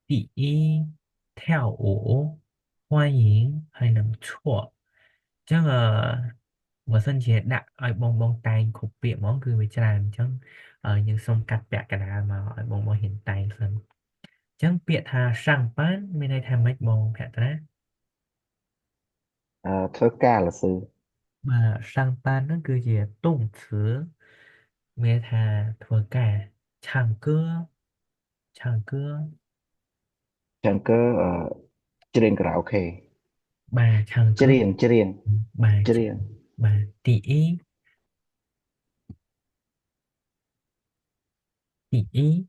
第一跳舞欢迎hay là chua chắc là một sân chế đã ở bong bong tay cục biển món cười với tràn chắc ở những sông cắt bẹ cả đà mà ở bong bong hiện tay sân chắc biệt hà sang bán bên đây tham mấy bong cả đó thơ ca là sư mà sang bán nó cứ gì động từ bên hà thua cả唱歌唱歌 chẳng cơ trên karaoke bà 唱歌 trên bà trên bà tỷ ý tỷ ý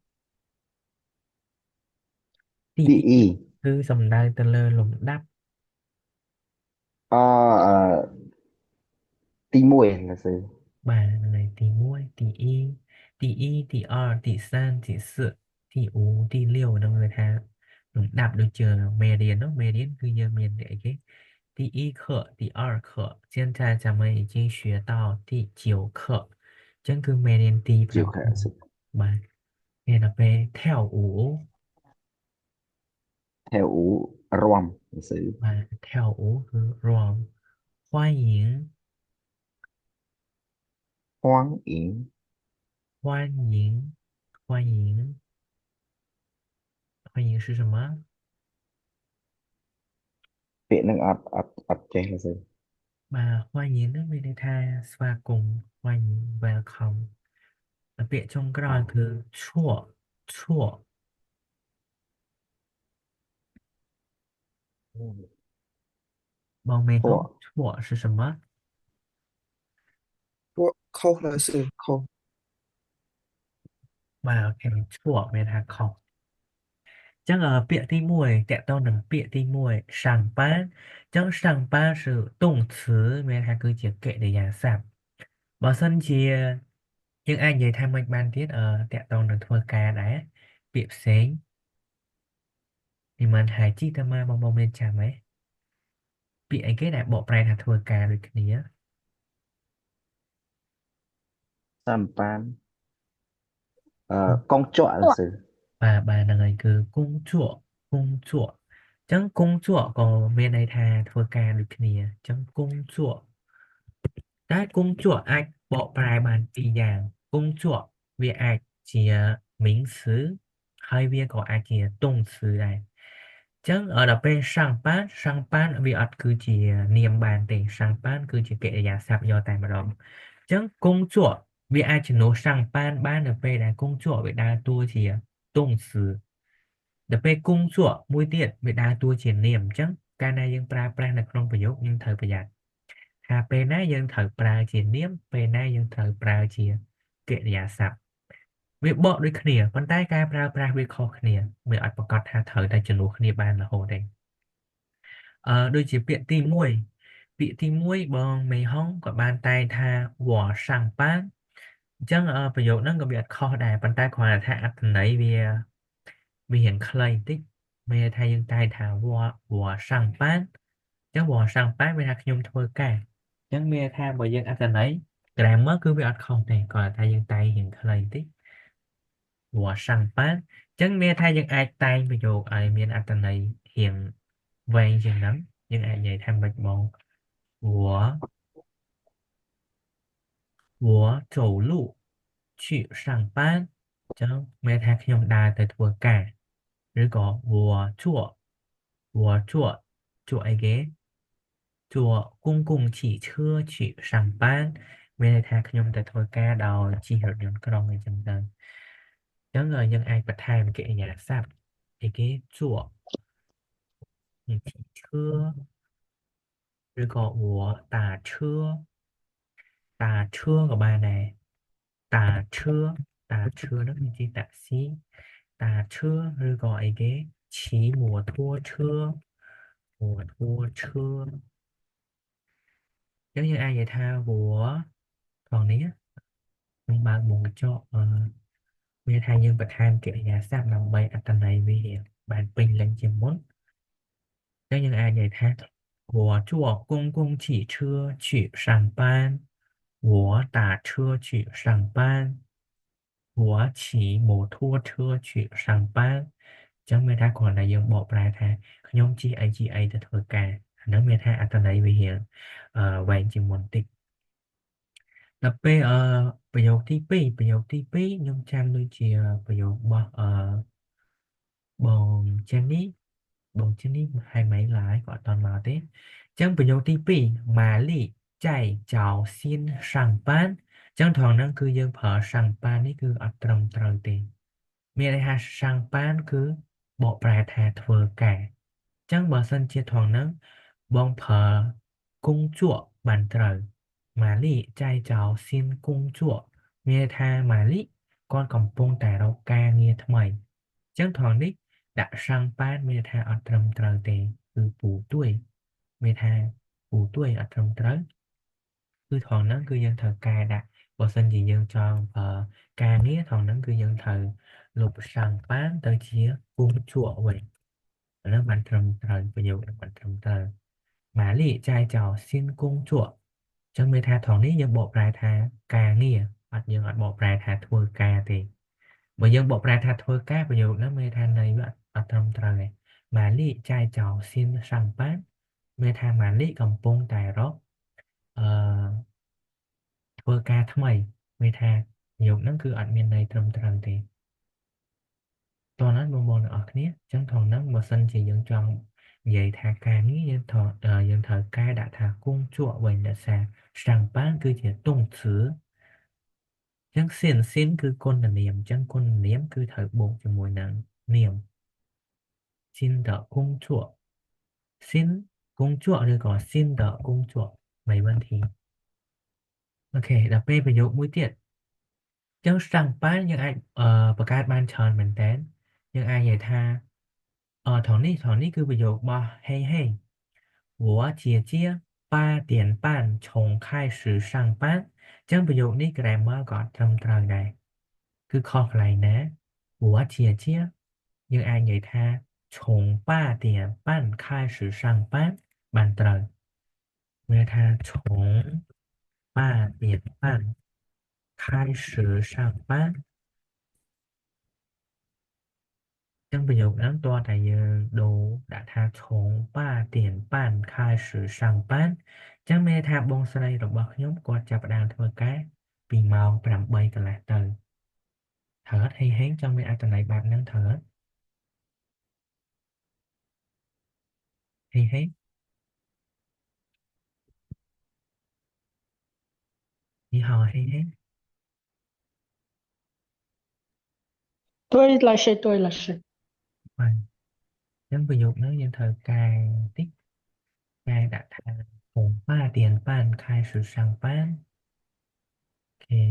đi cứ dòng đai tơ lơ lồng đắp ờ, tí mùi là sư bà này tỷ muôi tỷ y tỷ r tỷ san tỷ sự tỷ ú tỷ liều đâu người ta lồng đắp được chờ mè điền nó mè điền cứ giờ miền để cái 第一课、第二课，现在咱们已经学到第9课，真คือ 每年第一 chịu 课 khả sư มาเนี่ยเราไป跳舞 theo ủ rom là sư มา跳舞 คือรวม欢迎hoáng yển 欢迎是什么 viện năng ọt ọt ọt chế là sư มา欢迎 nước bên tha swa cùng 欢迎 welcome เปลี่ยนช่องกลาง à, คือชั่วบอกเมย์เขา thọ ชั่ว是什么扣了是扣，มาโอเคชั่วเมย์ทาเขา chắc là bịa ti mùi tẹo tao nằm bịa ti mùi sàng bán chắc sàng bán sự động từ mà hai cứ chỉ kệ để giả sạp bảo sân chia nhưng ai vậy tham mạch ban tiết ở tẹo tao nằm thua ca đấy bịa xén thì mình hãy chi tham ma bong bong lên chả mấy bị anh cái đại bộ prai là thua ca được cái này á sampan con chọi là sư và bà là người cứ cung chuộng chẳng cung chuộng còn bên đây thà thua ca được cái này á. Chẳng cung chuộng ได้公作爱บอกปลายบานปีอย่าง公作 vì ai chỉ名词hay việc có ai chỉ động词này chẳng ở đọc bên sang班 vì ắt cứ chỉ niệm bàn để sang班 cứ chỉ kể giả sạp do tài mà đó chẳng công chuộng vì ai chỉ nói sang ban ở bên là công chuộng vì đa tua chỉ động詞 đọc bên công chuộng mũi tiết vì đa tua chỉ niệm chẳng cái này dân pra là không phải dốt nhưng thời phải dạy หาเป็นนะยังเถอปลาปลาวิเคราะห์เนี่ยเมื่ออัดประกาศหาเถอได้จะรู้คณีบ้านละโหได้ยังมีทางบริยังอัตไหน grammar คือวิอัดคองเนี่ยก่อนถ้ายังตายเห็นทะเลที่ chẳng nghe thay những ai tay ví dụ ai miền anh này hiện vang chừng lắm nhưng ai vậy tham bạch bọn của trổ lụ chịu sang bán chẳng nghe thay khi ông đa tới thua cả rồi có của chùa chùa ai ghé chùa cung cung chỉ chưa chịu sang bán nghe thay khi ông tới thua cả đầu chỉ hiểu những cái đó người chân chân chẳng ngờ những ai bật thay một cái nhà sạp cái chùa những chỉ chưa rồi có tà chưa của bà này tà chưa nó như chi tà xí tà chưa rồi gọi cái chỉ mùa thua chưa giống như ai vậy tha của còn ní á, nhưng mà muốn cho nghe thay nhân vật ham kiểu nhà sắp nằm bay ở tầng này vì hiện bạn pin lên chim muốn giống như ai vậy tha 我坐公共汽车去上班我打车去上班我骑摩托车去上班ចឹងមានថាគ្រាន់តែយើងបកប្រែថាខ្ញុំជិះអីទៅធ្វើការអាហ្នឹងមានថាអត្ថន័យវារៀងវែងជាងមុនតិចដល់ពេលប្រយោគទី2ខ្ញុំចាំដូចជាប្រយោគរបស់បងចេននេះហើយមិនឡាយក៏អត់តន់មកទេចឹងប្រយោគទី2ម៉ាលីចៃចៅសៀនសាំងប៉ានចឹងត្រង់ហ្នឹងគឺយើងប្រើសាំងប៉ាននេះគឺអត់ត្រឹមត្រូវទេមានន័យថាសាំងប៉ានគឺបកប្រែថាធ្វើការចឹងបើសិនជាត្រង់ហ្នឹងបងប្រើគង់ជក់បានត្រូវម៉ាលីចៃចៅសៀនគង់ជក់មានន័យថាម៉ាលីគាត់កំពុងតែរកការងារថ្មីចឹងត្រង់នេះដាក់សាំងប៉ានមានន័យថាអត់ត្រឹមត្រូវទេគឺពូទួយមានថាពូទួយអត់ត្រឹមត្រូវគឺត្រង់ហ្នឹងគឺយើងត្រូវកែដាក់បើសិនជាយើងចង់ការងារត្រង់ហ្នឹងគឺយើងត្រូវលុបសាំងប៉ានទៅជាគង់ជក់វិញអាហ្នឹងបានត្រឹមត្រូវប្រយោគហ្នឹងបានត្រឹមត្រូវម៉ាលីចៃចៅសៀនគង់ជក់ចឹងមានថាត្រង់នេះយើងបកប្រែថាការងារយើងអត់បកប្រែថាធ្វើការទេបើយើងបកប្រែថាធ្វើការប្រយោគហ្នឹងមានថាន័យវាអត់ត្រឹមត្រូវទេម៉ាលីចៃចៅសៀនសាំងប៉ានមានថាម៉ាលីកំពុងតែរកអឺធ្វើការថ្មីមានថាប្រយោគហ្នឹងគឺអត់មានន័យត្រឹមត្រូវទេតោះណាបងទាំងអស់គ្នាអញ្ចឹងត្រង់ហ្នឹងបើសិនជាយើងចង់និយាយថាការងារយើងត្រូវកែដាក់ថាគង់ជក់វិញដោយសារសាំងប៉ានគឺជាតុង词អញ្ចឹងសៀនគឺគុណនាមអញ្ចឹងគុណនាមគឺត្រូវបូកជាមួយនឹងនាមសៀនតគង់ជក់សៀនគង់ជក់ឬក៏សៀនតគង់ជក់没问题អូខេដល់ពេលប្រយោគមួយទៀតចឹងសាំងប៉ានយើងអាចបង្កើតបានច្រើនមែនតើយើងអាចនិយាយថាថងនេះគឺប្រយោគរបស់ហេង我姐姐8点半从开始上班ចឹងប្រយោគនេះ grammar ក៏ត្រឹមត្រូវដែរគឺខុសកន្លែងណា我姐姐យើងអាចនិយាយថា从8点半开始上班បានត្រូវមានថា从8点半开始上班ចឹងប្រយោគហ្នឹងតើតែយើងដូរដាក់ថា从8点半开始上班ចឹងមានថាបងស្រីរបស់ខ្ញុំគាត់ចាប់ផ្ដើមធ្វើការពីម៉ោង8កន្លះទៅត្រូវអត់ហេងចង់មានអត្ថន័យបែបហ្នឹងត្រូវអត់ហេង你好ហេង对了是对了是បាទចឹងប្រយោគហ្នឹងយើងត្រូវកែតិចកែដាក់ថា从8点半开始上班អូខេ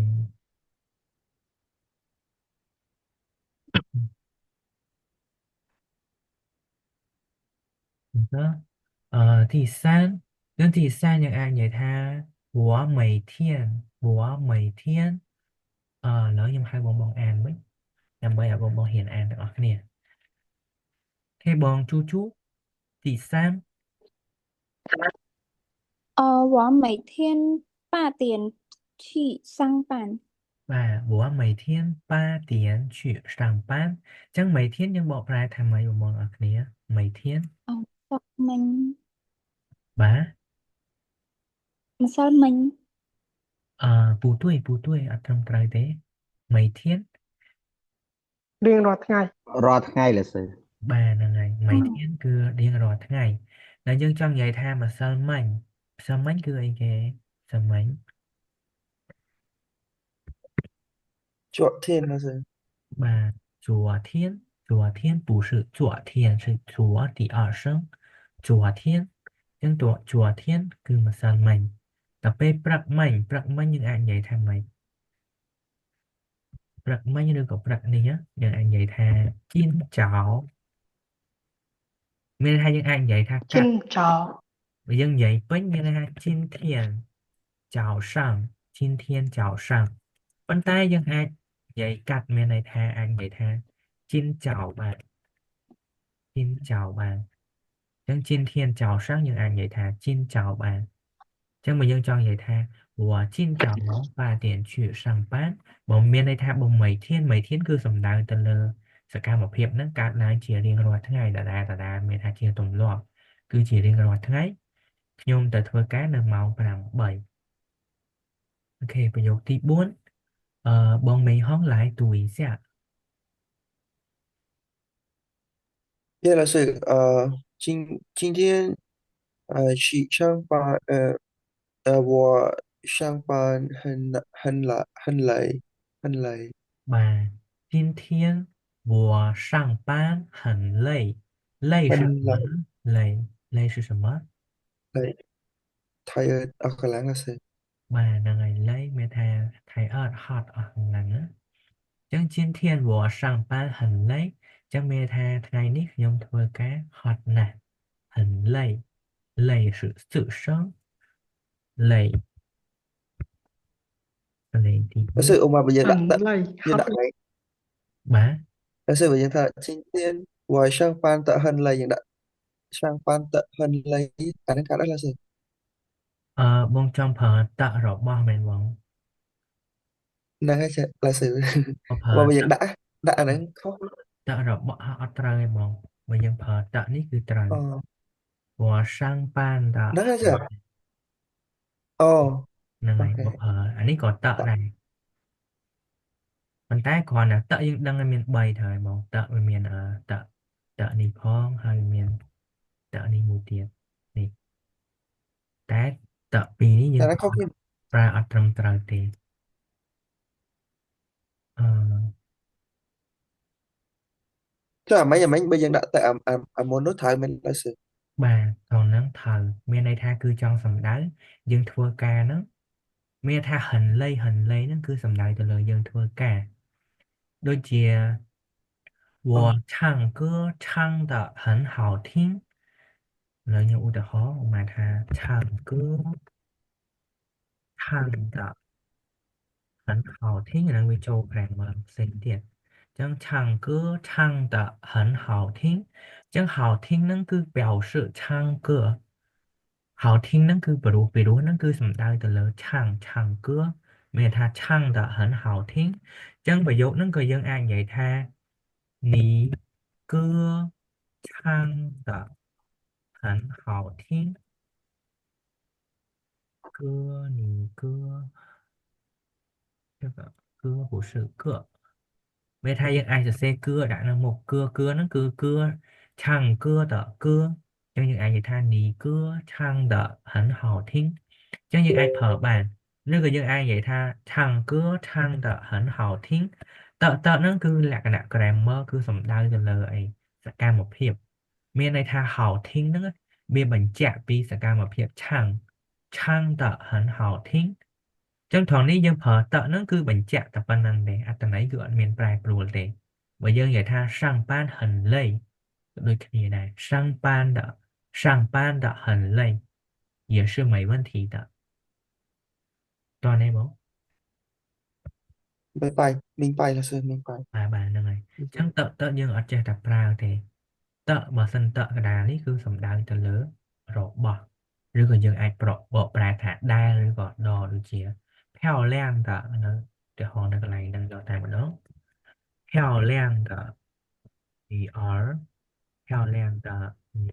đó第三跟第三យើងអាចនិយាយថា我每天ឥឡូវខ្ញុំហៅបងអានវិញដើម្បីឲ្យបងហ៊ានអានទាំងអស់គ្នាទេបងជូ第三我每天8点去上班。បាទ我每天8点去上班ចឹង每天យើងបកប្រែថាម៉េចបងអស់គ្នា每天មិញបាទម្សិលមិញពូទួយអត់ត្រឹមត្រូវទេ每天រៀងរាល់ថ្ងៃ រាល់ថ្ងៃលោកសើ បាទហ្នឹងហើយ每天គឺរៀងរាល់ថ្ងៃដែលយើងចង់និយាយថាម្សិលមិញគឺអីគេម្សិលមិញ 昨天了是បាទ昨天不是昨天是昨第二声昨天ចឹង昨天គឺម្សិលមិញដល់ពេលព្រឹកមិញយើងអាចនិយាយថាម៉េចព្រឹកមិញឬក៏ព្រឹកនេះយើងអាចនិយាយថាជីនចោមានន័យថាយើងអាចនិយាយថាកា ជិ ត់ នចោ បើយើងនិយាយពេញមានន័យថា今天早上今天早上ប៉ុន្តែយើងអាចនិយាយកាត់មានន័យថាអាចនិយាយថា今早បាទ今早បាទអញ្ចឹង今天早上យើងអាចនិយាយថា今早បាទអញ្ចឹងបើយើងចង់និយាយថា我今早8点去上班បើមានន័យថាបើ每天គឺសំដៅទៅលើ សកម្មភាពហ្នឹងកើតឡើងជារៀងរាល់ថ្ងៃដដែលមានថាជាទម្លាប់គឺជារៀងរាល់ថ្ងៃខ្ញុំទៅធ្វើការនៅម៉ោង8អូខេប្រយោគទី4បងមេហង来读一下叶老师，今天去上班，我上班很累。吧今天我上班很累累是什么很呢累是什么累，tired ข้างหลังล่ะสิ吧那个累没太hot ហ្នឹងណាចឹង今天我上班很累ចឹងមានថាថ្ងៃនេះខ្ញុំធ្វើការហត់ណាស់很累累是自身累លេខទី老师，我们不是 Hẳn 打 lây 就 hot 打来， បាទ老师不是他今天我上班的很累，ยัง打上班的很累អានឹងកាត់អត់ล่ะสิបងចំប្រើតៈរបស់មែនបងហ្នឹងហើយចាล่ะสิ បងប្រើ បើតៈយើងដាក់អាហ្នឹងខុសតៈរបស់អត់ត្រូវទេបងបើយើងប្រើតៈនេះគឺត្រូវអូ我上班的ហ្នឹងហើយចាអូហ្នឹងហើយអូខេបងប្រើអានេះក៏តៈដែរប៉ុន្តែគ្រាន់តែតៈយើងដឹងថាមាន3ទៅហើយបងតៈវាមានតៈនេះផងហើយមានតៈនេះមួយទៀតនេះតែតៈពីរនេះយើងតែហ្នឹងខុសគ្នាប្រើអត់ត្រឹមត្រូវទេអឺ ចុះអាមិញបើយើងដាក់តែអាមុននោះត្រូវមែនล่ะสิបាទត្រង់ហ្នឹងត្រូវមានន័យថាគឺចង់សំដៅយើងធ្វើការហ្នឹងមានថាហិនលៃហ្នឹងគឺសំដៅទៅលើយើងធ្វើការដូចជា我唱歌唱得很好听ឥឡូវខ្ញុំឧទាហរណ៍មកថា唱歌唱得很好听ហ្នឹងវាចូល grammar ផ្សេងទៀតអញ្ចឹង唱歌唱得很好听អញ្ចឹង好听ហ្នឹងគឺ表示唱歌好听ហ្នឹងគឺពីរោះហ្នឹងគឺសំដៅទៅលើ唱歌មានថា唱得很好听អញ្ចឹងប្រយោគហ្នឹងក៏យើងអាចនិយាយថា你歌唱得很好听歌你歌这个歌不是个没太យើងអាចសរសេរគឺដាក់នៅមុខគឺហ្នឹងគឺគឺ唱歌的歌អញ្ចឹងយើងអាចនិយាយថា你歌唱得很好听អញ្ចឹងយើងអាចប្រើបានឬក៏យើងអាចនិយាយថា唱歌唱得很好听តហ្នឹងគឺលក្ខណៈ grammar គឺសំដៅទៅលើអីសកម្មភាពមានន័យថា好听ហ្នឹងវាបញ្ជាក់ពីសកម្មភាព唱得很好听ចឹងត្រង់នេះយើងប្រើតហ្នឹងគឺបញ្ជាក់តែប៉ុណ្្នឹងទេអត្ថន័យគឺអត់មានប្រែប្រួលទេបើយើងនិយាយថា上班很累ក៏ដូចគ្នាដែរ上班的很累也是没问题的តោះនេះបង明白ล่ะสิ明白បាទហ្នឹងហើយអញ្ចឹងតយើងអត់ចេះតែប្រើទេតបើសិនតកដាលនេះគឺសំដៅទៅលើរបស់ឬក៏យើងអាចបកប្រែថាដែលឬក៏ដដូចជា漂亮的នៅឧទាហរណ៍នៅកន្លែងហ្នឹងយកតែម្ដង漂亮的女儿漂亮的女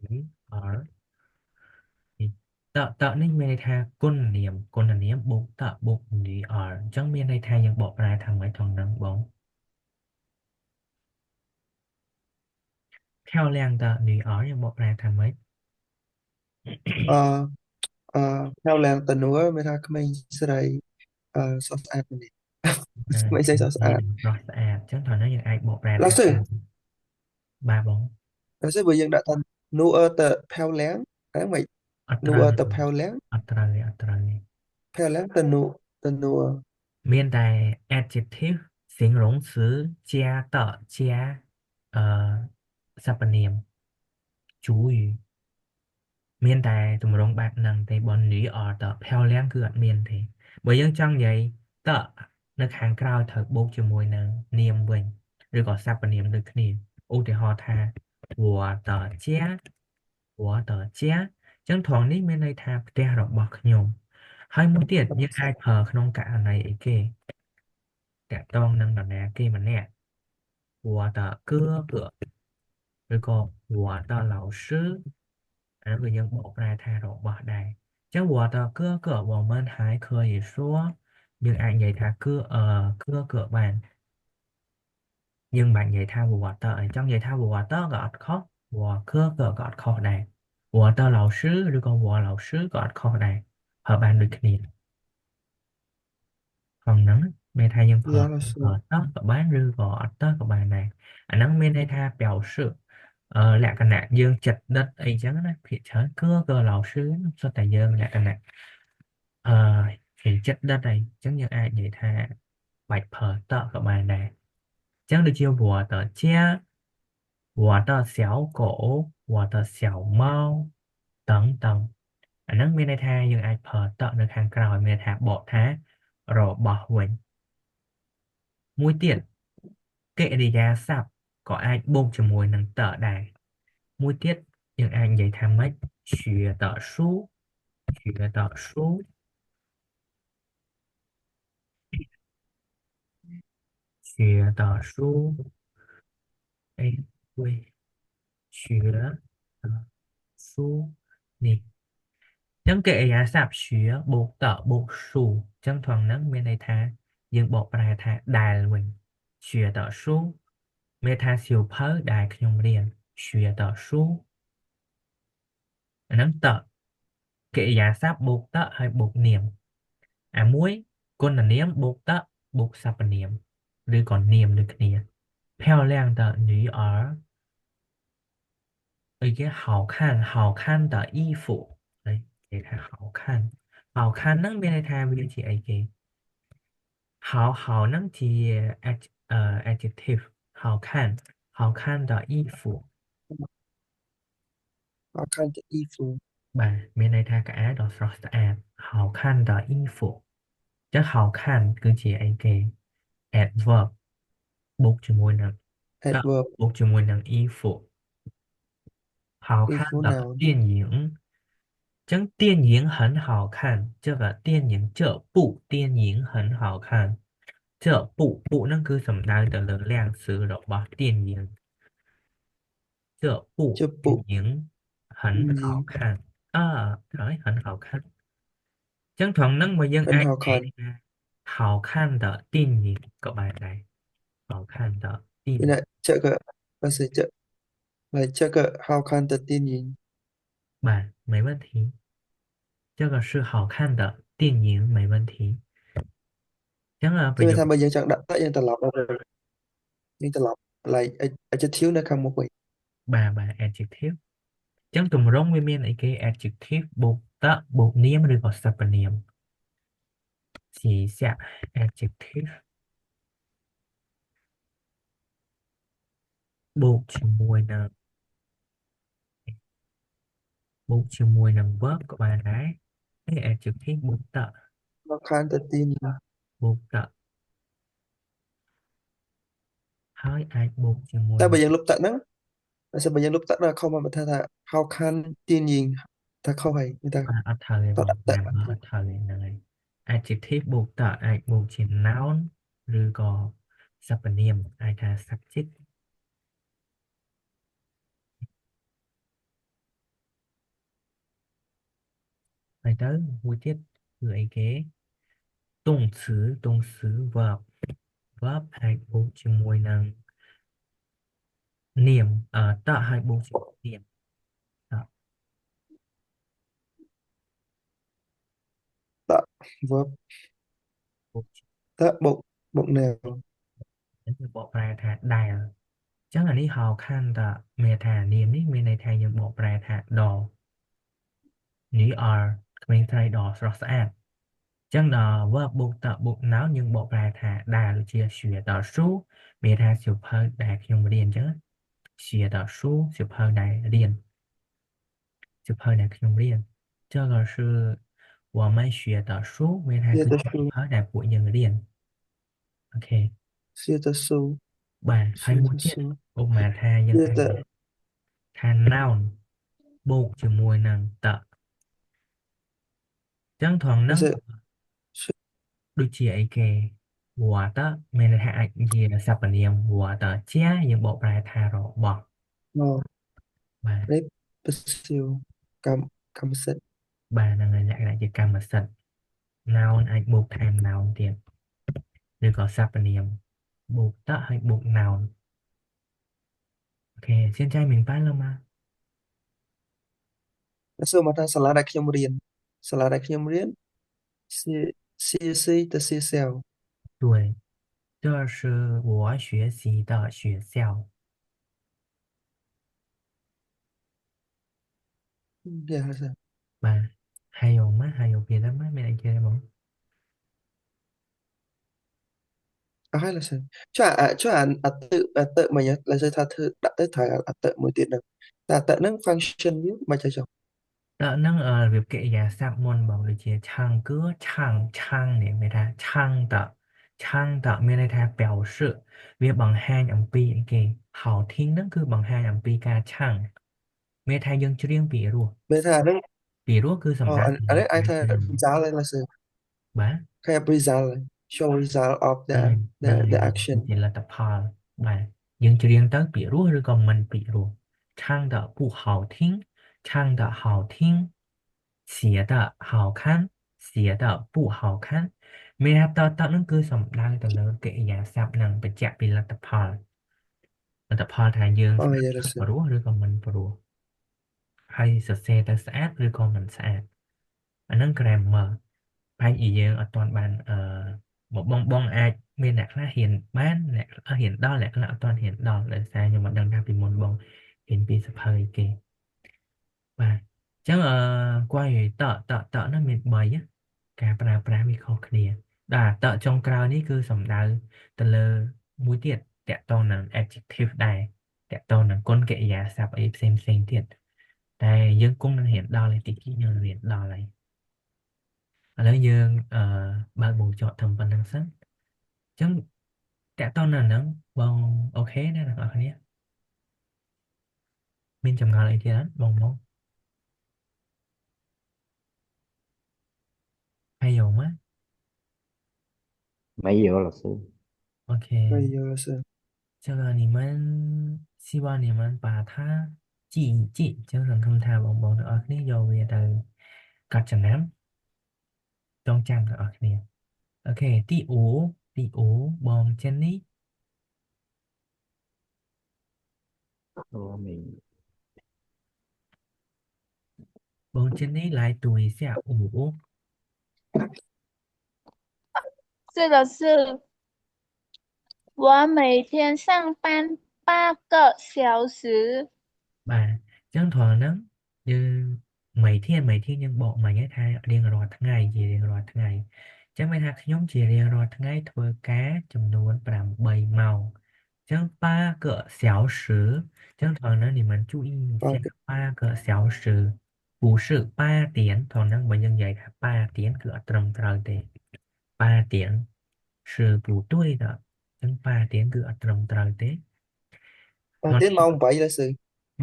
儿តនេះមានន័យថាគុណនាមបូកតបូក女儿អញ្ចឹងមានន័យថាយើងបកប្រែថាម៉េចក្នុងហ្នឹងបង漂亮的女儿យើងបកប្រែថាម៉េចអឺ漂亮តនួមានថាក្មេងស្រីសស្អាតនេះក្មេងស្រីសស្អាត ប្រុសស្អាតអញ្ចឹងត្រង់ហ្នឹងយើងអាចបកប្រែថា ล่าสุด បាទបង ล่าสุดបើយើងដាក់ថា nu ទៅផៅលាំងហ្នឹងមិន អត់ nu ត្រូវទេ ទៅផៅលាំង អត់ត្រូវទេផៅលាំងទៅ nu ទៅ nu មានតែ adjective 形容词加的加សព្វនាម主语មានតែទម្រង់បែបហ្នឹងទេបើ女儿的漂亮គឺអត់មានទេបើយើងចង់និយាយតនៅខាងក្រោយត្រូវបូកជាមួយនឹងនាមវិញឬក៏សព្វនាមដូចគ្នាឧទាហរណ៍ថា我的家我的家អញ្ចឹងត្រង់នេះមានន័យថាផ្ទះរបស់ខ្ញុំហើយមួយទៀតយើងអាចប្រើក្នុងករណីអីគេតាក់ទងនឹងនរណាគេម្នាក់我的哥哥rồi có 我的老师 người dân bộ ra thay đổi bỏ đây chứ 我的哥哥我们还可以说 nhưng anh vậy tha哥哥bạn nhưng bạn vậy tha 我的 trong vậy tha 我的 gọt khó 我哥哥 gọt khó đây 我的老师 rồi có 我老师 gọt khó đây hợp bạn được kia còn nắng mê tha dân phở Dạ là sư. ở đó của bán rư gọt đó của bạn này anh nắng mê tha biểu sự lạc cái nạn dương chật đất ấy chẳng đó thì chớ cưa cơ lầu sứ cho tài dương lạc cái nạn thì chất đất này chẳng như ai vậy tha bạch phở tợ của bài này chẳng được chiêu bùa tờ chia bùa tờ xéo cổ bùa tờ xéo mau tấn tầng anh nắng bên đây tha nhưng ai phở tợ được hàng còi bên tha bộ thá rồi bỏ huỳnh mũi tiện kệ đi ra sạp có ai bông cho mùi nâng tợ đài mũi tiết nhưng anh vậy tham mấy xuyên tờ số xuyên tờ số xuyên tờ số ấy quê xuyên tờ số nè chẳng kệ giá sạp xuyên bộ tờ bộ số chẳng thoảng nắng bên đây tha nhưng bộ ra tha đài là mình xuyên tờ số mê tha siêu phớ đài khuyên riêng xuyên tờ số nắng tờ kệ giá sạp bộ tờ hay bộ niệm muối con là niệm bộ tờ bộ sạp niệm rồi còn niệm được nè 漂亮的女儿 一个好看的衣服 đấy để thay 好看 nó bên đây thay bên chị ấy kì 好 nó chỉ adjective 好看的衣服 Họ khăn tự y phù. bà bên đây thay cả đó rõ ràng 好看的衣服 chắc 好看 cứ chỉ ấy kì adverb buộc cho môi nè Adverb. buộc cho môi nè y phục 好 Y 看 phù 的 nào. 电影真电影很好看，这个电影这部电影很好看，这部那个什么来的能量词了吧？电影这部 Chụp 电 bộ. 影很 Gì? 好看thấy 很好看，真 thuận năng mà dân Hân ai hào kể khăn. ra 好看的电影 các bạn này 好看的电 Thế 影 này, chợ cỡ. Bác sĩ chợ. Lại chợ cỡ hào khăn tự tin nhìn. bạn 没问题，这个是好看的电影没问题，真là Thế bây mà giờ tham bây giờ chẳng đặt tại dân ta lọc rồi. Nhưng ta lọc lại ở chất thiếu nữa không một vị. bà adjective chẳng tùm rong với miền ấy cái adjective buộc ta buộc niệm rồi có sắp niệm chỉ sẽ adjective buộc chỉ mùi nè buộc chỉ mùi nè verb của bà đấy cái adjective buộc ta Hào khăn tự tin nhìn. buộc ta hơi ai buộc chỉ mùi Ta nè bây giờ lúc tận đó. Sao bây giờ lúc tận là không mà ta thà hào khăn tin nhìn. Ta không hay. Người ta ở thời ta rồi đặt tại. làm ở thời này adjective buộc ta ai buộc chỉ noun rồi có sắp niệm ai ta subject phải tới vui tiết người kế động詞 verb verb hai bộ chữ mùi năng niệm tạo hai bộ chữ niệm tạo Tạ. Verb. bộ chữ Tạ bộ. Bộ nào. đến từ bộ ra thả đài chắc là đi hào khăn ta mẹ thả niệm đi mẹ này thay những bộ ra thả đỏ ní ở mình thay đỏ rõ ràng chắc là verb bộ tạo bộ não nhưng bộ ra thả đài là chia sẻ tạo số mẹ thả chụp hơi đài khi mà điền chứ sửa tạo số chụp hơi đài điền chụp hơi đài khi mà điền 这个是我们学的书，为它 Siêu 个 ta 解 su. 开的不一样的练。OK， Siêu ta su. bạn hay Siêu muốn ta biết su. ông mà tha dân Siêu ai ta. tha noun buộc chữ mùi năng tợ chẳng thoảng Bác nắng sĩ. đôi chị ấy kề 我的មានន័យថាអាចជាសព្វនាម我的家យើងបកប្រែថារបស់ Ờ, បាទ đấy passiveកម្មសិទ្ធិ បាទហ្នឹងហើយលក្ខណៈជាកម្មសិទ្ធិ noun អាចបូកថែម noun ទៀតឬក៏សព្វនាមបូកតហើយបូក noun អូខេ现在明白了吗 សួរមកថាសាលាដែលខ្ញុំរៀនសាលាដែលខ្ញុំរៀន CC ទៅ CSL 对这是我学习的学校 dạ sao បាទ还有吗还有别的吗មានអីគេទេបង hay là sao cho anh tự mình á là sao tha thứ đặt tới thời anh tựមួយទៀតហ្នឹងតែអត្តហ្នឹង function វាមិនចេះចុះ តើនឹងរបៀបកិរិយាសព្ទមុនបងដូចជា唱歌唱唱នេះមានថា唱的唱的មានន័យថា表示វាបង្ហាញអំពីអីគេ好听ហ្នឹងគឺបង្ហាញអំពីការ唱មានថាយើងច្រៀងពីរោះ មានថាហ្នឹង ពីរោះគឺសំដៅ anh ទៅលើ anh ការ ថា ច្រៀង result ហ្នឹងlà sao បាទ cái result show result of ហ្នឹង the ហើយ the ហ្នឹង action ជាលទ្ធផលបាទយើងច្រៀងទៅពីរោះឬក៏មិនពីរោះ唱的不好听唱的好听写的好看写的不好看មានថាតហ្នឹងគឺសំដៅទៅលើកិរិយាសព្ទនឹងបញ្ជាក់ពីលទ្ធផលថាយើងស្ដា vậy ប់ là ទៅ sao ព្រោះឬក៏មិនព្រោះហើយសរសេរទៅស្អាតឬក៏មិនស្អាតអាហ្នឹង grammar ហើយយើងអត់ទាន់បានមកបងអាចមានអ្នកខ្លះហ៊ានបានអ្នកខ្លះហ៊ានដល់អ្នកខ្លះអត់ទាន់ហ៊ានដល់ដោយសារខ្ញុំមិនដឹងថាពីមុនបងហ៊ានពីសភៅអីគេបាទអញ្ចឹង关于តនោះមាន3ណាការប្រើប្រាស់វាខុសគ្នាបាទតចុងក្រោយនេះគឺសំដៅទៅលើមួយទៀតតកតងនឹង adjective ដែរតកតងនឹងគុណកិរិយាសព្ទអីផ្សេងទៀតតែយើងគង់នឹងរៀនដល់ឯតិចយើងរៀនដល់ហើយឥឡូវយើងបើកបូចត្រឹមប៉ុណ្្នឹងសិនអញ្ចឹងតកតងនឹងហ្នឹងបងអូខេណាអ្នកនរគ្នាមានចម្ងល់អីទៀតអត់បង还有吗 mấy giờ là sư ？OK，vậy là sao 这个你们希望你们把它记一记，就是คำถามបងបងទាំងអស់គ្នាយកវាទៅកត់ចំណាំចងចាំទាំងអស់គ្នាអូខេទី5បងចេននេះ rồi mình បងចេននេះ来读一下5这个是我每天上班8个小时。បាទអញ្ចឹងត្រង់ហ្នឹងយើង每天យើងបកមិញឯថារៀងរាល់ថ្ងៃជារៀងរាល់ថ្ងៃអញ្ចឹងមានថាខ្ញុំជារៀងរាល់ថ្ងៃធ្វើការចំនួន8ម៉ោងអញ្ចឹង8个小时អញ្ចឹងត្រង់ហ្នឹង你们注意一下8个小时不是8点ត្រង់ហ្នឹងបើយើងនិយាយថា8点គឺអត់ត្រឹមត្រូវទេ8点是不对的អញ្ចឹង8点គឺអត់ត្រឹមត្រូវទេ và tiết mong 7 là sao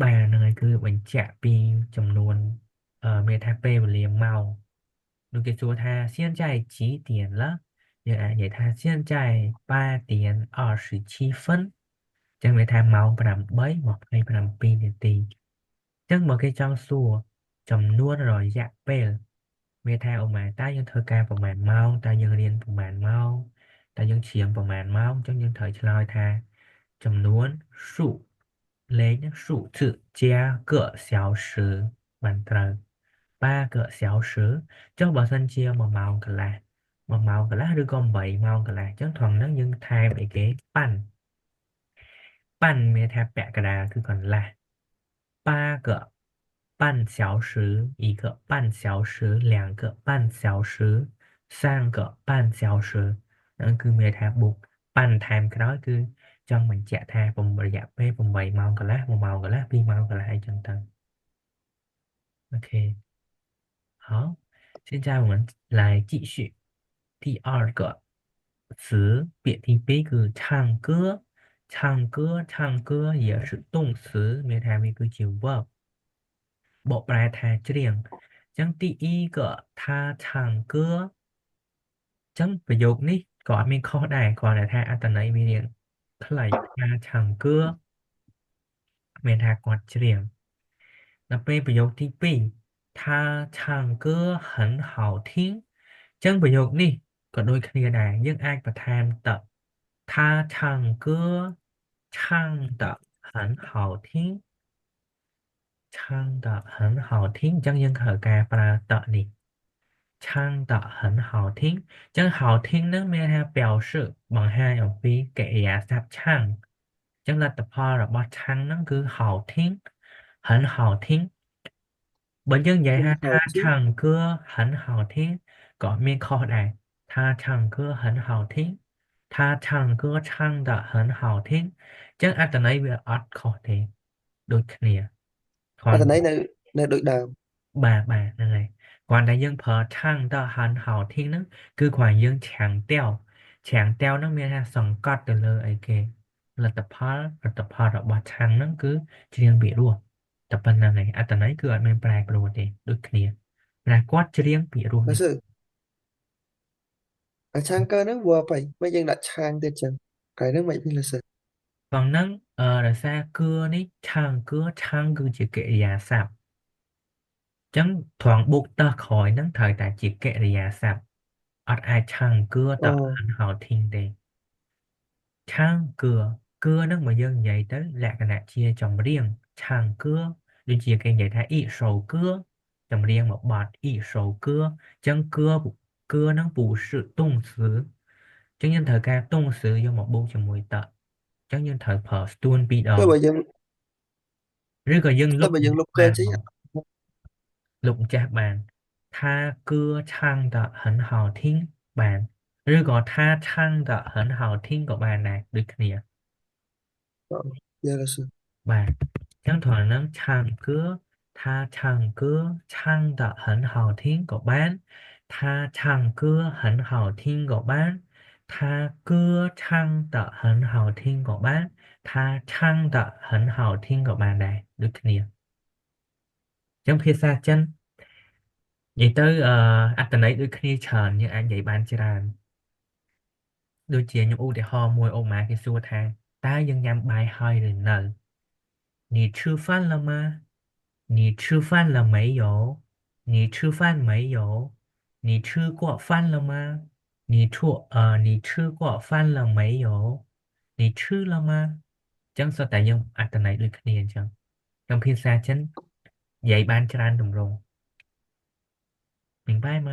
បាទហ្នឹងហើយគឺបញ្ជាក់ពីចំនួនមានថាពេលវេលាម៉ោងដូចគេសួរថា现在几点了យើងអាចនិយាយថា现在8:27ចឹងមានថាម៉ោង8:27នាទីចឹងមកគេចង់សួរចំនួនរយៈពេលមានថាអូម៉ែតើយើងធ្វើការប្រហែលម៉ោងតើយើងរៀនប្រហែលម៉ោងតើយើងច្រៀងប្រហែលម៉ោងចឹងយើងត្រូវឆ្លើយថាចំនួន数លេខហ្នឹង数字加个小时បានត្រូវ8个小时ចុះបើសិនជា1ម៉ោងកន្លះ1ម៉ោងកន្លះឬក៏8ម៉ោងកន្លះចឹងត្រង់ហ្នឹងយើងថែមអីគេប៉ាន់មានថាពាក់កណ្ដាលគឺកន្លះ8个半小时一个半小时2个半小时3个半小时ហ្នឹងគឺមានថាបុកប៉ាន់ថែមក្រោយគឺចង់បញ្ជាក់ថារយៈពេល8ម៉ោងកន្លះ1ម៉ោងកន្លះ2ម៉ោងកន្លះអីចឹងទៅអូខេ好现在我们来继续第二个词别听别个唱歌唱歌也是动词没太没个就 verb បកប្រែថាច្រៀងអញ្ចឹងទី1个他唱歌អញ្ចឹងប្រយោគនេះ có mình khó đại còn là thaอัตนัยมีเรียนเท่าไหร่ทาช่างเกลือเมนทากอดเฉลียงแล้วเป็นประโยคที่ปี他唱歌很好听ចឹងប្រយោគនេះក៏ដូចគ្នាដែរយើងអាចបន្ថែមត他唱歌唱得很好听唱得很好听ចឹងយើងត្រូវការប្រើតនេះ唱得很好听ចឹង好听នឹងមានថា表示បង្ហាញអំពីកិរិយាសព្ទឆាំងចឹងលទ្ធផលរបស់ឆាំងនឹងគឺ好听很好听បើយើងនិយាយថា他唱歌很好听ក៏មានខុសដែរ他唱歌很好听他唱歌唱得很好听ចឹងអត្ថន័យវាអត់ខុសទេដូចគ្នាគ្ អ រាន់ ត្ថន័យនៅដូចដើម បាទហ្នឹងហើយគ្រាន់តែយើងប្រើ唱得很好听ហ្នឹងគឺគ្រាន់យើង强调ហ្នឹងមានថាសង្កត់ទៅលើអីគេលទ្ធផលរបស់ឆាំងហ្នឹងគឺច្រៀងពីរោះតែប៉ុណ្្នឹងឯងអត្ថន័យគឺអត់មានប្រែប្រួលទេដូចគ្នាតែគាត់ច្រៀងពីរោះ បើ នេះ សើអាឆាងកើហ្នឹងវ៉ាបៃមិនយើងដាក់ឆាងទៀតចឹងកែហ្នឹងមិនមានលសើ còn ហ្នឹងដោយសារគឺនេះឆាំងគឺជាកិរិយាសព្ទចឹងត្រង់បុកតើក្រោយហ្នឹងត្រូវតែជាកិរិយាសព្ទអត់អាចឆាំងគឺត អូ 很好听ទេឆាំងគឺហ្នឹងបើយើងនិយាយទៅលក្ខណៈជាចម្រៀងឆាំងគឺដូចជាគេនិយាយថា一首歌ចម្រៀងមួយបទ一首歌ចឹងគឺហ្នឹង不是动词ចឹងយើងត្រូវការ动词យកមកបូកជាមួយតចឹងយើងត្រូវប្រើស្ទួនពីរដ តែ ង បើយើង ឬក៏យើងលុប តែបើយើងលុបឃើញចេញ លុបចាស់បាន他歌唱得很好听បានឬក៏他唱得很好听ក៏បានដែរដូចគ្នា យ៉ាលសើ បាទចឹងត្រង់ហ្នឹង唱歌他唱歌唱得很好听ក៏បាន他唱歌很好听ក៏បាន他歌唱得很好听ក៏បាន他唱得很好听ក៏បានដែរដូចគ្នាចឹងភាសាចិននិយាយទៅអត្ថន័យដូចគ្នាច្រើនយើងអាចនិយាយបានច្រើនដូចជាខ្ញុំឧទាហរណ៍មួយអូម៉ាគេសួរថាតើយើងញ៉ាំបាយហើយឬនៅ你吃饭了吗你吃饭了没有你吃饭没有你吃过饭了吗你吃过饭了没有你吃了吗ចឹងសុទ្ធតែយើងអត្ថន័យដូចគ្នាអញ្ចឹងក្នុងភាសាចិននិយាយបានច្រើនទម្រង់明白吗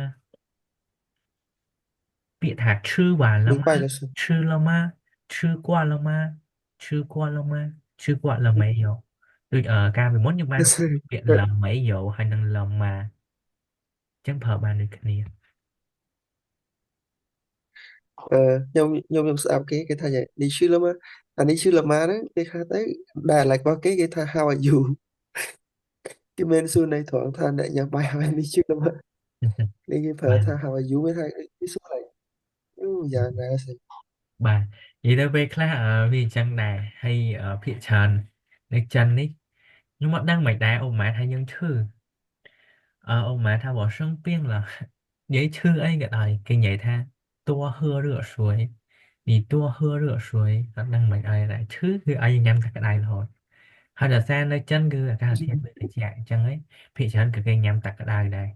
ពាក្យថា 吃完了 មាន 吗 បាយលសើ 吃了吗吃过了吗吃过了吗吃过了没有ដូចការពីមុនខ្ញុំបាន លសើ ពាក្យល没有ហើយនិងលម៉ាចឹងប្រើបានដូចគ្នា ខ្ញុំស្ដាប់គេថាយ៉ាងនេះឈឺលម៉ាអានេះឈឺលម៉ាហ្នឹងគេថាទៅដែលឡៃរបស់គេថា how are you គេមានសួរន័យត្រង់ថាអ្នកញ៉ាំបាយហើយនេះឈឺលម៉ានេះគេប្រើថា how are you វាថាគេសួរឡៃយ៉ាងណាសិ បាទនិយាយទៅពេលខ្លះវាអញ្ចឹងដែរហើយភាគច្រើននៅចិននេះខ្ញុំអត់ដឹងមិនដែរអូម៉ាថាយើងឈឺអូម៉ាថាបើ生病了និយាយឈឺអីក៏ដោយគេនិយាយថា多喝热水你多喝热水អត់ដឹងមិនអីដែរឈឺគឺឲ្យញ៉ាំទឹកក្តៅរហូតហើយដល់សារនៅចិនគឺអាកាសធាតុវាត្រជាក់អញ្ចឹងឯងភាគច្រើនគឺគេញ៉ាំទឹកក្តៅដែរ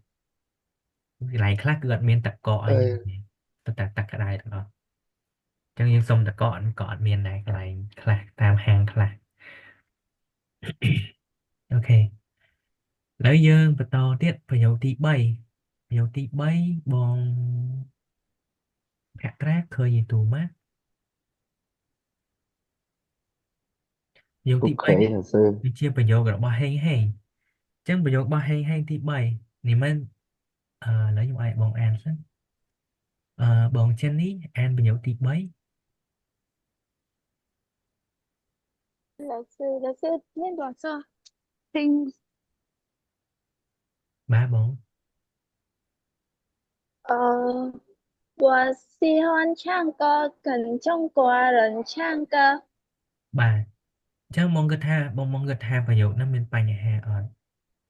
កន្លែងខ្លះគឺអត់មានទឹកកកអីទេតែទឹកក្តៅទាំងអស់ ចឹងយើងសុំតកកក៏អត់មានដែរកន្លែងខ្លះតាមហាងខ្លះអូខេឥឡូវយើងបន្តទៀតប្រយោគទី3ប្រយោគទី3បងភក្ត្រាឃើញយីទូម៉ាប្រយោគទី ok 3នេះ là sư គឺជាប្រយោគរបស់ហេងហេងចឹងប្រយោគរបស់ហេងហេងទី3នេះមិនឥឡូវខ្ញុំឲ្យបងអានសិនបងចិននេះអានប្រយោគទី3 老师念多少听បាទបង 我喜欢唱歌跟中国人唱歌 បាទចឹងបងគិតថាប្រយោគហ្នឹងមានបញ្ហាអត់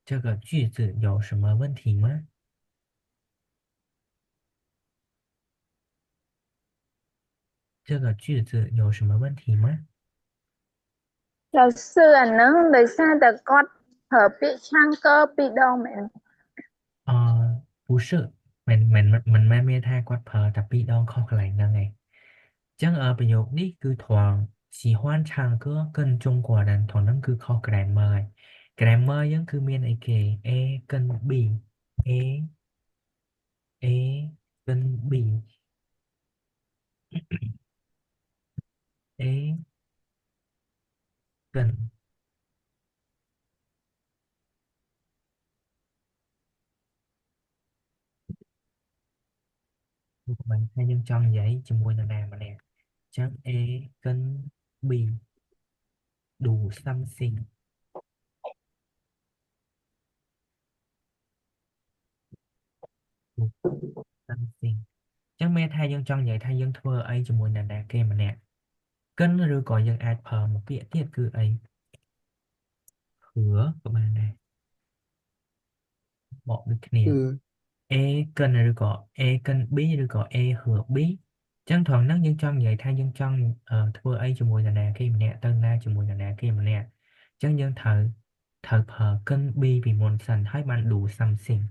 这个句子有什么问题吗？这个句子有什么问题吗？ Luật sư ảnh nó đời xa tờ con hợp bị sang cơ bị đau mẹ. 不是มันไม่มีท่ากดเพอแต่พี่น้องเข้ากันนั่นไงจังประโยคนี้คือทวง喜欢唱歌跟中国人ทวงนั่นคือข้อ grammar ไง grammar ยังคือมีไอ้เก A 跟 B A A 跟 B A 跟mình hay nhân trong giấy cho môi là mà nè chấm A 跟 B đủ something đủ something ចឹងមេថាយើងចង់និយាយថាយើងធ្វើអីជាមួយនរណាគេម្នាក់កិនឬក៏យើងអាចប្រើមួយពាក្យទៀតគឺអីហឺក៏បានដែរបកដូចគ្នា ừ A កិនឬក៏ A កិន B ឬក៏ A ហឺ B ចឹងត្រង់ហ្នឹងយើងចង់និយាយថាយើងចង់ធ្វើអីជាមួយនរណាគេម្នាក់ទៅណាជាមួយនរណាគេម្នាក់ចឹងយើងត្រូវប្រើកិន B ពីមុនសិនហើយបាន do something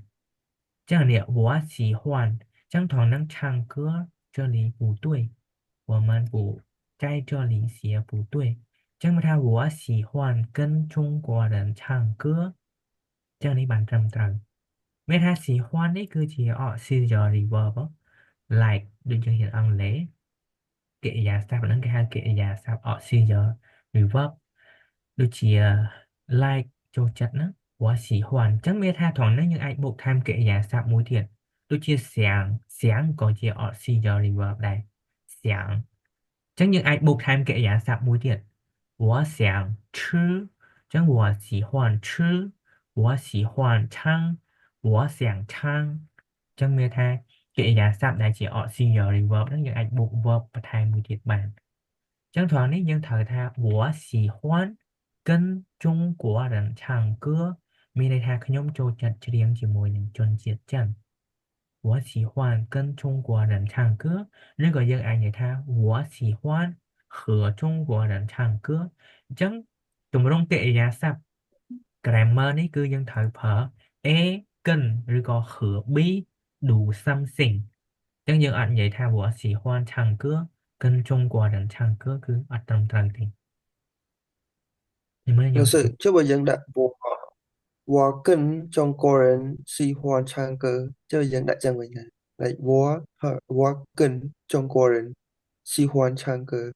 ចឹងនេះ我喜欢ចឹងត្រង់ហ្នឹង唱歌这里不对我们不在这里写不对ចឹងមកថា我喜欢跟中国人唱歌ចឹងនេះបានត្រឹមត្រូវមានថា喜欢នេះគឺជា auxiliary verb like ដូចយើងរៀនអង់គ្លេសកិរិយាសព្ទហ្នឹងគេហៅកិរិយាសព្ទ auxiliary verb ដូចជា like ចូលចិត្តហ្នឹង我喜欢ចឹងមានថាត្រង់ហ្នឹងយើងអាចបូកថែមកិរិយាសព្ទមួយទៀតដូចជា想ក៏ជា auxiliary verb ដែរ想ចឹងយើងអាចបូកថែមកិរិយាសព្ទមួយទៀត我想吃ចឹង我喜欢吃我喜欢唱我想唱ចឹងមានថាកិរិយាសព្ទដែលជា auxiliary verb ហ្នឹងយើងអាចបូក verb បន្ថែមមួយទៀតបានចឹងត្រង់នេះយើងត្រូវថា我喜欢跟中国人唱歌មានន័យថាខ្ញុំចូលចិត្តច្រៀងជាមួយនឹងជនជាតិចិន我喜欢跟中国人唱歌ឬក៏យើងអាចនិយាយថា我喜欢和中国人唱歌អញ្ចឹងទម្រង់កិរិយាសព្ទ grammar នេះគឺយើងត្រូវប្រើ A កិនឬក៏和 B do something អញ្ចឹងយើងអត់និយាយថា我喜欢唱歌跟中国人唱歌គឺអត់ត្រឹមត្រូវទេ你们有 luật sư trước bây giờ đã我跟中国人喜欢唱歌这bây giờ đã讲为呢来我跟中国人喜欢唱歌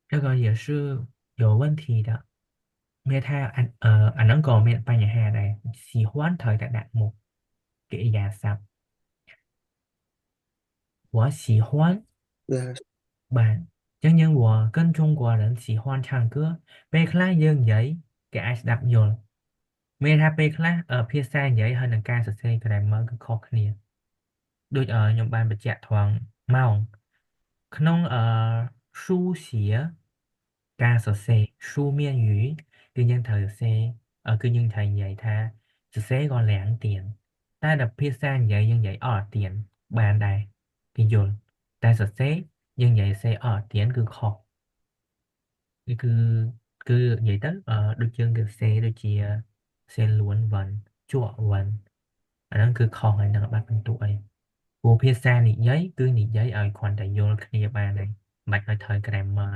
这个也是有问题的មានថាអាហ្នឹងក៏មានបញ្ហាដែរ喜欢ត្រូវតែដាក់មុខកិរិយាសព្ទ我喜欢 là បាទអញ្ចឹងយើង我跟中国人喜欢唱歌ពេលខ្លះយើងនិយាយគេអាចស្ដាប់យល់មានថាពេលខ្លះភាសានិយាយហើយនឹងការសរសេរ grammar គឺខុសគ្នាដូចខ្ញុំបានបញ្ជាក់ត្រង់ម៉ោងក្នុង书写ការសរសេរ书面语គឺយើងត្រូវសរសេរគឺយើងត្រូវនិយាយថាសរសេរក៏2ទៀនតែដល់ភាសានិយាយយើងនិយាយអត់ទៀនបានដែរគេយល់តែសរសេរយើងនិយាយសរសេរអត់ទៀនគឺខុសគឺនិយាយទៅដូចយើងសរសេរដូចជាសរសេរលួនវ៉ាន់ជក់វ៉ាន់អាហ្នឹងគឺខុសហើយនឹងបាត់បន្ទុកអីព្រោះភាសានិយាយគឺនិយាយឲ្យគ្រាន់តែយល់គ្នាបានហើយមិនបាច់ឲ្យត្រូវ grammar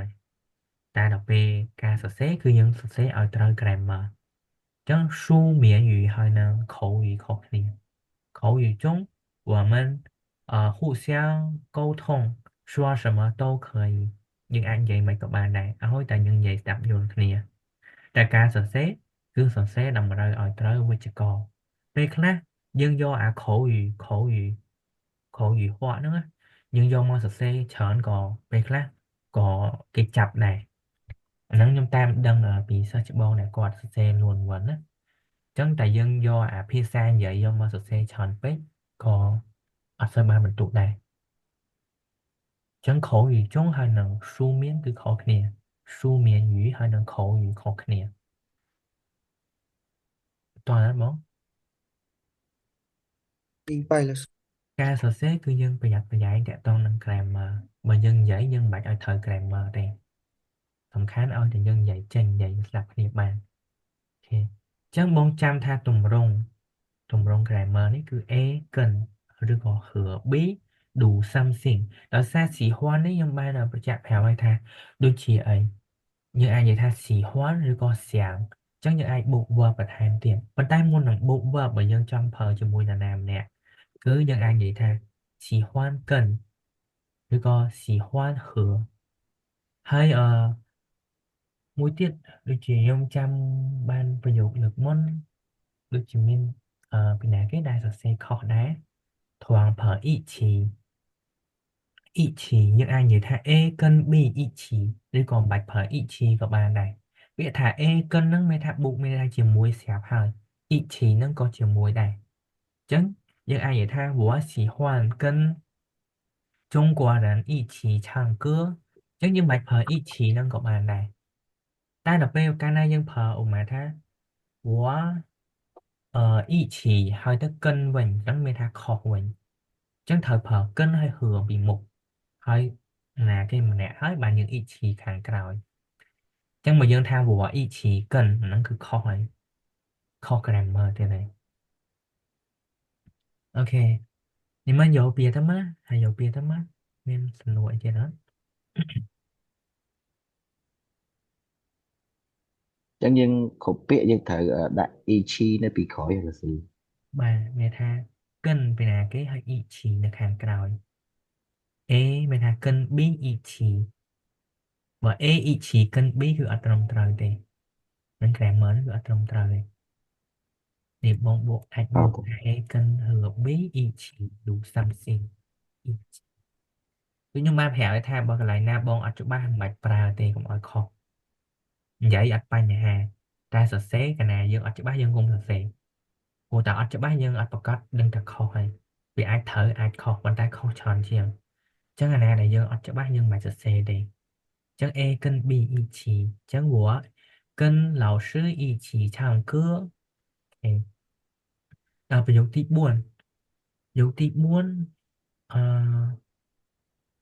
ទេតែដល់ពេលការសរសេរគឺយើងសរសេរឲ្យត្រូវ grammar អញ្ចឹង书面语ហើយនឹង口语ខុសគ្នា口语中我们互相沟通说什么都可以យើងអាចនិយាយមិនក៏បានដែរឲ្យតែយើងនិយាយស្ដាប់យល់គ្នាតែការសរសេរគឺសរសេរតម្រូវឲ្យត្រូវវេយ្យាករណ៍ពេលខ្លះយើងយកអា口语ហួហ្នឹងយើងយកមកសរសេរច្រើនក៏ពេលខ្លះក៏គេចាប់ដែរអាហ្នឹងខ្ញុំតាមដឹងពីសិស្សច្បងដែលគាត់សរសេរលួនវ៉ាន់ណាអញ្ចឹងតែយើងយកអាភាសានិយាយយកមកសរសេរច្រើនពេកក៏អត់សូវបានបន្ទុកដែរអញ្ចឹង口语中ហើយនឹង书面គឺខុសគ្នា书面语ហើយនឹង口语ខុសគ្នាតោះណាបង 明白了 Ca sổ xế cứ dân bây giờ để tôn nâng grammar mà dân dễ dân bạch ở thời grammar đây thầm khá ở thì dân dạy chân dạy lạc nghiệp bàn ok chẳng bông chăm tha tùm rong grammar này cứ cần rồi có hứa bí đủ something đó xa xỉ hoan đấy dân ba là chạm hào hay tha đôi chỉ ấy như ai vậy tha xỉ hoan rồi có sáng chẳng như ai buộc vợ bật hàn tiền bật tay môn nặng buộc vợ bởi dân trong phở cho mùi là nam nè cứ dân ai vậy tha xỉ hoan cần rồi có xỉ hoan hứa hay mối tiết được chỉ trong trăm banประโยคlực môn được chỉ min vì nãy cái đài sẽ khó đá thoáng phở ý chí những ai như thà e cân bi ý chí rồi còn bạch phở ý chí của bạn này việc thà e cân nâng mới thà bụng mới thà chỉ muối xẹp hơi ý chí nâng có chỉ muối này chấn những ai như thà của sĩ hoàn cân Trung Quốc人一起唱歌 chấn như bạch phở ý chí nâng của bạn này ta đọc bêu cái này nhưng phở ủng mà thà của ý chí hơi tới cân mình chẳng mới thà khó mình chẳng thời phở cân hay hừa bị mục hơi là cái mà nè hơi bạn những ý chí kháng cào chẳng mà dân tha của ý chí cần nó cứ khó hay khó grammar thế này ok nhưng mà dấu bia tấm á hay dấu bia tấm á nên xin lỗi cho đó chẳng nhưng khổ bịa nhưng thử đại ý chi nó bị khỏi là gì bà mẹ tha cần phải là cái hơi ý chí là kháng cào ê mẹ tha cần bi ý chí và ê ý chí cần bi cứ ở trong trời đây nên grammar nó cứ ở trong trời đây để bóng bộ hạch à, bộ ê cần hứa bi ý chí đủ something cứ như mà hẹo tha bao cái lại na bong ở chỗ ba hàng bạch pra tê cũng ở khó vậy ở ba nhà hàng ta sợ xé cái này dân ở chỗ ba dân cũng sợ xé cô ta ở chỗ ba dân ở bậc cấp đừng thật khó hay vì ai thở ai khó còn ta không tròn chiều chẳng là này dân ở chỗ ba dân mà sợ xé đi chẳng e cân bi ý chí chẳng của cân lão sư ý chí唱歌 okay. Bây dụ tí buồn